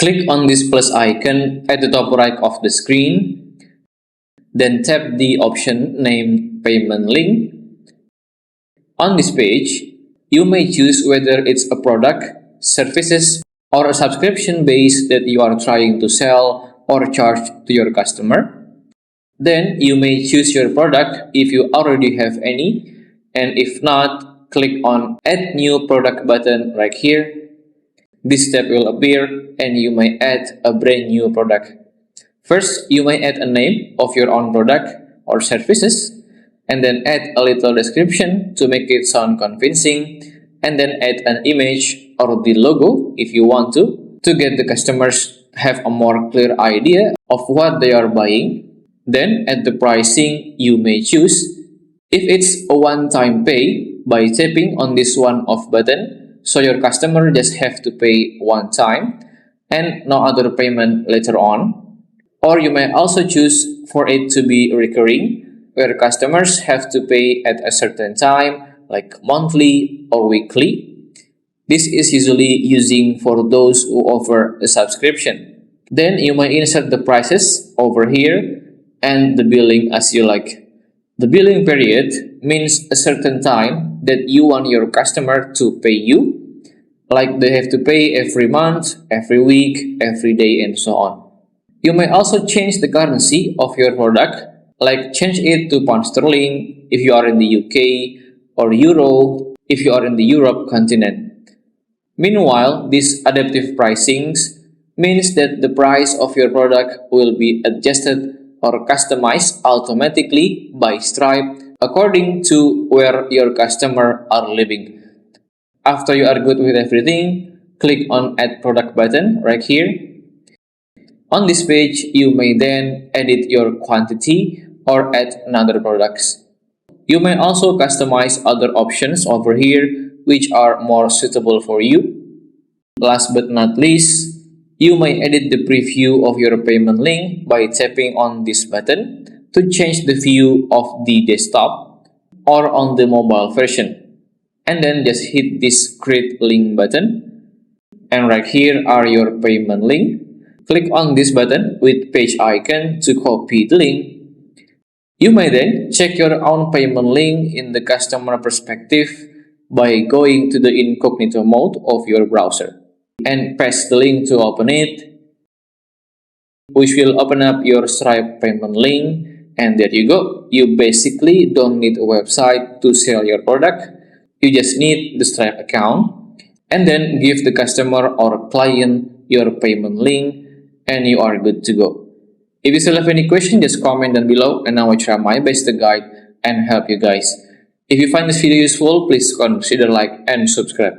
Click on this plus icon at the top right of the screen, then tap the option named Payment Link. On this page, you may choose whether it's a product, services, or a subscription base that you are trying to sell or charge to your customer. Then you may choose your product if you already have any, and if not, click on Add New Product button right here. This tab will appear and you may add a brand new product. First, you may add a name of your own product or services, and then add a little description to make it sound convincing, and then add an image or the logo if you want to get the customers have a more clear idea of what they are buying. Then at the pricing, you may choose if it's a one-time pay by tapping on this one-off button, so your customer just have to pay one time and no other payment later on. Or you may also choose for it to be recurring, where customers have to pay at a certain time, like monthly or weekly. This is usually using for those who offer a subscription. Then you may insert the prices over here and the billing as you like. The billing period means a certain time that you want your customer to pay you, like they have to pay every month, every week, every day, and so on. You may also change the currency of your product, like change it to pound sterling if you are in the UK, or euro if you are in the Europe continent. Meanwhile, these adaptive pricings means that the price of your product will be adjusted or customized automatically by Stripe according to where your customer are living. After you are good with everything, click on Add Product button right here. On this page, you may then edit your quantity or add another products. You may also customize other options over here which are more suitable for you. Last but not least, you may edit the preview of your payment link by tapping on this button to change the view of the desktop or on the mobile version. And then just hit this Create Link button. And right here are your payment link. Click on this button with page icon to copy the link. You may then check your own payment link in the customer perspective by going to the incognito mode of your browser and press the link to open it, which will open up your Stripe payment link, and there you go. You basically don't need a website to sell your product. You just need the Stripe account, and then give the customer or client your payment link, and you are good to go. If you still have any question, just comment down below and I will try my best to guide and help you guys. If you find this video useful, please consider like and subscribe.